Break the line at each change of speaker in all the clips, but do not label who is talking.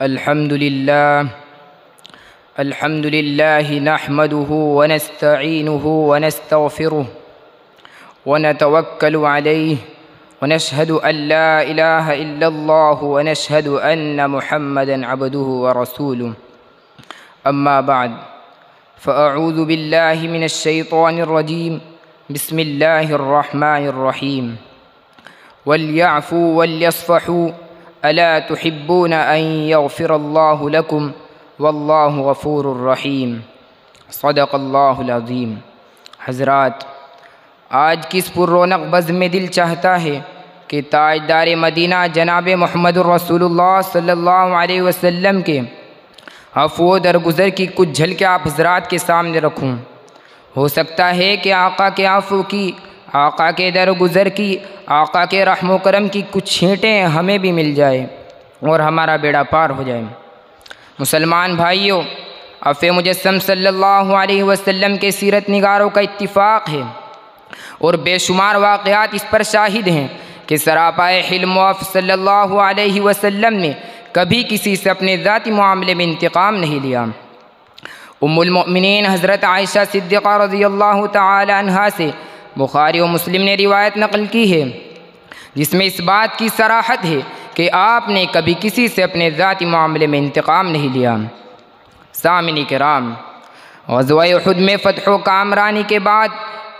अल्हम्दुलिल्लाह नहमदुहु व नस्तईनुहु व नस्तगफिरुह व नतवक्कलु अलैहि व नशहदु अल्ला इलाहा इल्लल्लाहु व नशहदु अन्न मुहम्मदन अब्दुहु व रसूलुहु अम्मा बाद फ़अऊज़ु बिल्लाहि मिनश शैतानिर रजीम बिस्मिल्लाहिर रहमानिर रहीम वल्यअफ़ू वल्यस्फ़हू अला तुहिब्बून अन यग़फ़िरल्लाहु लकुम वल्लाहु गफ़ूरुर रहीम। सदक़ल्लाहुल अज़ीम। हज़रात, आज की इस पुर्रौनक़ बज़्म में दिल चाहता है कि ताजदार मदीना जनाब मुहम्मदुर रसूलुल्लाह सल्लल्लाहु अलैहि वसल्लम के अफ़्व दरगुज़र की कुछ झलकें आप हज़रात के सामने रखूं। हो सकता है कि आका के अफ़्व की, आका के दरगुज़र की, आका के रहम करम की कुछ छींटें हमें भी मिल जाए और हमारा बेड़ा पार हो जाए। मुसलमान भाइयों, अफ़े मुजस्सम सल्लल्लाहु अलैहि वसल्लम के सीरत निगारों का इत्तिफ़ाक़ है और बेशुमार वाक़यात इस पर शाहिद हैं कि सरापाए हिल्म वफ़ सल्लल्लाहु अलैहि वसल्लम ने कभी किसी से अपने ज़ाती मामले में इंतकाम नहीं लिया। उम्मुल मोमिनीन हज़रत आयशा सिद्दीक़ा रज़ियल्लाहु तआला अन्हा से बुखारी और मुस्लिम ने रिवायत नक़ल की है, जिसमें इस बात की सराहत है कि आपने कभी किसी से अपने ज़ाती मामले में इंतकाम नहीं लिया। सामिनी किराम, ग़ज़वा उहुद में फ़तह कामरानी के बाद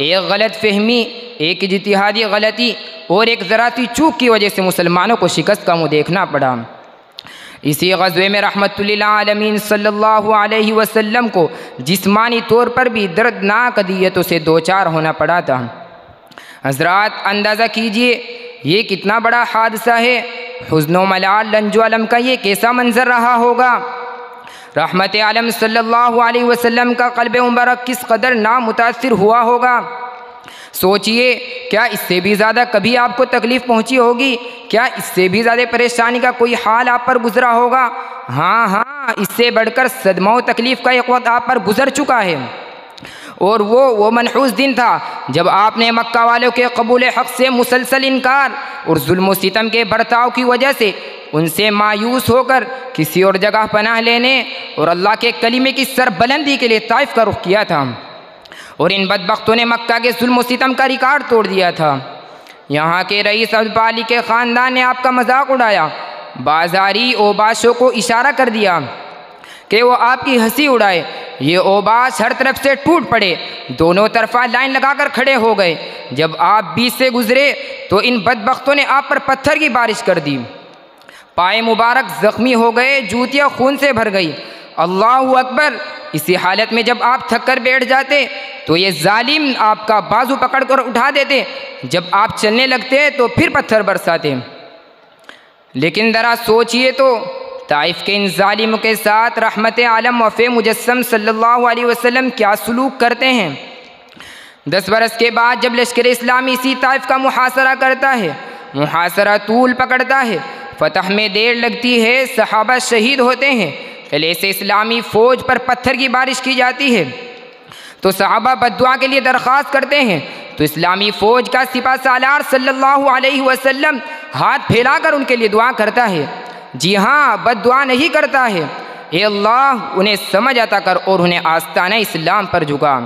एक गलत फहमी, एक इज्तिहादी गलती और एक ज़रा सी चूक की वजह से मुसलमानों को शिकस्त का मुँह देखना पड़ा। इसी ग़ज़वे में रहमतुल्लिल आलमीन सल्लल्लाहु अलैहि वसल्लम को जिस्मानी तौर पर भी दर्दनाक अज़ियतों से दो चार होना पड़ा था। हज़रात, अंदाज़ा कीजिए ये कितना बड़ा हादसा है। हुज़्न मलाल रंजो अलम का ये कैसा मंज़र रहा होगा। रहमत आलम सल्लल्लाहु अलैहि वसल्लम का क़ल्ब मुबारक किस कदर नामुतासिर हुआ होगा। सोचिए, क्या इससे भी ज़्यादा कभी आपको तकलीफ़ पहुँची होगी? क्या इससे भी ज़्यादा परेशानी का कोई हाल आप पर गुज़रा होगा? हाँ, इससे बढ़कर सदमा और तकलीफ़ का एक वक्त आप पर गुज़र चुका है। और वो मनहूस दिन था जब आपने मक्का वालों के कबूल हक़ से मुसलसल इनकार और जुल्म सितम के बर्ताव की वजह से उनसे मायूस होकर किसी और जगह पनाह लेने और अल्लाह के कलीमे की सरबलंदी के लिए ताइफ का रुख किया था। और इन बदबख्तों ने मक्का के जुल्म सितम का रिकॉर्ड तोड़ दिया था। यहाँ के रईस अब्दुल अली के ख़ानदान ने आपका मजाक उड़ाया, बाजारी ओबाशों को इशारा कर दिया कि वो आपकी हंसी उड़ाए। ये ओबाश हर तरफ से टूट पड़े, दोनों तरफा लाइन लगाकर खड़े हो गए। जब आप बीच से गुजरे तो इन बदबख्तों ने आप पर पत्थर की बारिश कर दी। पाए मुबारक ज़ख्मी हो गए, जूतियाँ खून से भर गई। अल्लाहु अकबर। इसी हालत में जब आप थक कर बैठ जाते तो ये जालिम आपका बाजू पकड़ कर उठा देते। जब आप चलने लगते तो फिर पत्थर बरसाते। लेकिन ज़रा सोचिए तो, ताइफ के इन जालिमों के साथ रहमत आलम वफ़े मुजस्सम सल्लल्लाहु अलैहि वसल्लम क्या सलूक करते हैं। 10 बरस के बाद जब लश्कर इस्लामी इसी ताइफ का मुहासरा करता है, मुहासरा तूल पकड़ता है, फ़तह में देर लगती है, सहाबा शहीद होते हैं, किले से इस्लामी फ़ौज पर पत्थर की बारिश की जाती है तो सहाबा बद्दुआ के लिए दरख्वास्त करते हैं तो इस्लामी फ़ौज का सिपा सालार सल्लल्लाहु अलैहि वसल्लम हाथ फैलाकर उनके लिए दुआ करता है। जी हाँ, बद्दुआ नहीं करता है। ए अल्लाह, उन्हें समझ अता कर और उन्हें आस्ताना इस्लाम पर झुका।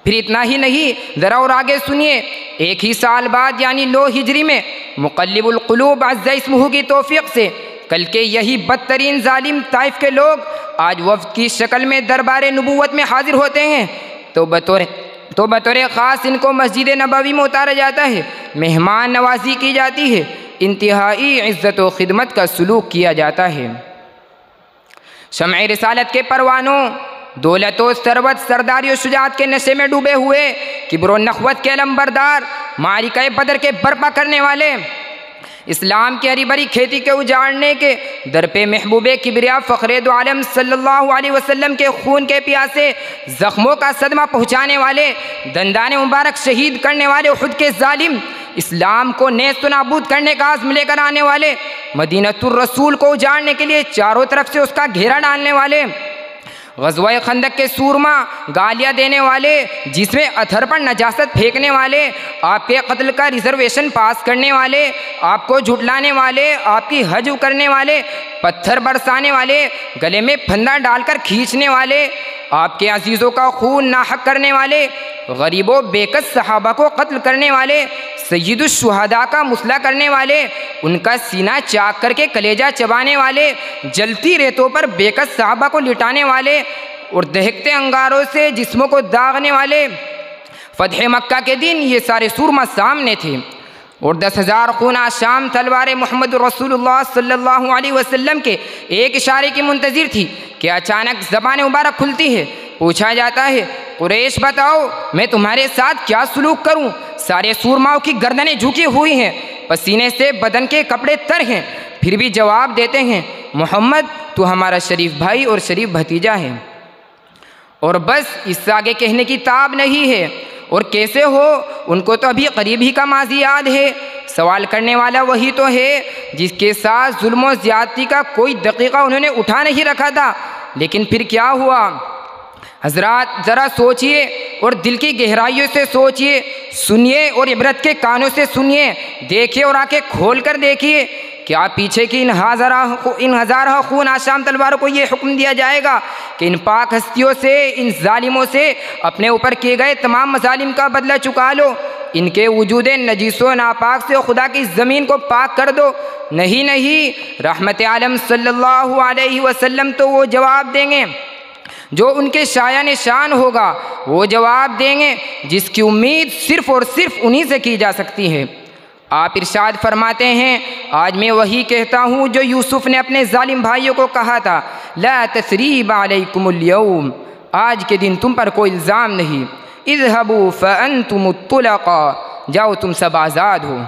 फिर इतना ही नहीं, ज़रा और आगे सुनिए। एक ही साल बाद यानी 9 हिजरी में मुक़ल्लिबुल क़ुलूब अज़्ज़ा इस्मुहु की तौफ़ीक़ से कल के यही बदतरीन जालिम ताइफ के लोग आज वफ़द की शक्ल में दरबार नबूवत में हाजिर होते हैं तो बतौर ख़ास इनको मस्जिद नबवी में उतारा जाता है, मेहमान नवाजी की जाती है, इंतहाई इज़्ज़त व ख़िदमत का सलूक किया जाता है। शम्अ रिसालत के परवानों, दौलत व सरवत, सरदारी व शुजाअत के नशे में डूबे हुए, किब्र व नख़वत के अलमबरदार, मारिका बदर के बर्पा करने वाले, इस्लाम की हरी भरी खेती के उजाड़ने के दर पे महबूबे किबरिया फ़ख्रे दो आलम सल्लल्लाहु अलैहि वसल्लम के खून के प्यासे ज़ख्मों का सदमा पहुँचाने वाले, दंदाने मुबारक शहीद करने वाले उहुद के जालिम, इस्लाम को नेस्त नाबूद करने का आज़्म लेकर आने वाले, मदीनतुर रसूल को उजाड़ने के लिए चारों तरफ से उसका घेरा डालने वाले, ग़ज़वा खंदक के सूरमा, गालियाँ देने वाले, जिसमें अथर पर नजासत फेंकने वाले, आपके कत्ल का रिजर्वेशन पास करने वाले, आपको झुटलाने वाले, आपकी हज करने वाले, पत्थर बरसाने वाले, गले में फंदा डालकर खींचने वाले, आपके अजीज़ों का खून नाहक करने वाले, गरीबों बेकस सहाबा को कत्ल करने वाले, सय्यदुश शुहदा का मुसला करने वाले, उनका सीना चाक करके कलेजा चबाने वाले, जलती रेतों पर बेकस सहाबा को लिटाने वाले और दहकते अंगारों से जिस्मों को दागने वाले। फ़तह मक्का के दिन ये सारे सूरमा सामने थे और 10,000 खून आशाम तलवार मोहम्मद रसूलुल्लाह सल्लल्लाहु अलैहि वसल्लम के एक इशारे की मुंतज़िर थी कि अचानक ज़बान मुबारक खुलती है। पूछा जाता है, कुरैश बताओ मैं तुम्हारे साथ क्या सलूक करूं? सारे सूरमाओं की गर्दनें झुकी हुई हैं, पसीने से बदन के कपड़े तर हैं, फिर भी जवाब देते हैं, मोहम्मद तू हमारा शरीफ भाई और शरीफ भतीजा है। और बस इससे आगे कहने की ताब नहीं है। और कैसे हो? उनको तो अभी करीब ही का माजी याद है। सवाल करने वाला वही तो है जिसके साथ जुल्म और ज़्यादती का कोई दकीका उन्होंने उठा नहीं रखा था। लेकिन फिर क्या हुआ? हजरात ज़रा सोचिए और दिल की गहराइयों से सोचिए, सुनिए और इबरत के कानों से सुनिए, देखिए और आंखें खोल कर देखिए। क्या पीछे की इन हज़ार खून आशाम तलवारों को ये हुक्म दिया जाएगा कि इन पाक हस्तियों से, इन जालिमों से अपने ऊपर किए गए तमाम मजालिम का बदला चुका लो, इनके वजूद नजीसो नापाक से खुदा की ज़मीन को पाक कर दो? नहीं नहीं, रहमत आलम सल्लल्लाहु अलैहि वसल्लम तो वो जवाब देंगे जो उनके शायान शान होगा, वो जवाब देंगे जिसकी उम्मीद सिर्फ़ और सिर्फ उन्हीं से की जा सकती है। आप इरशाद फरमाते हैं, आज मैं वही कहता हूँ जो यूसुफ ने अपने जालिम भाइयों को कहा था, ला तसरीब अलैकुमुल यौम, आज के दिन तुम पर कोई इल्ज़ाम नहीं, इज़हबू फ़अन्तुम तुलक़ा, जाओ तुम सब आज़ाद हो।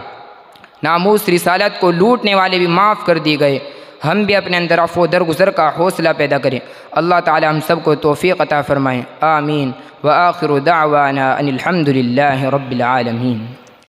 नामूस रिसालत को लूटने वाले भी माफ़ कर दिए गए। हम भी अपने अंदर अफ़ो दरगुज़र का हौसला पैदा करें। अल्लाह ताला हम सबको तौफ़ीक़ अता फ़रमाएँ। आमीन। व आखिरु दावाना अनिल हम्दुलिल्लाहि रब्बिल आलमीन।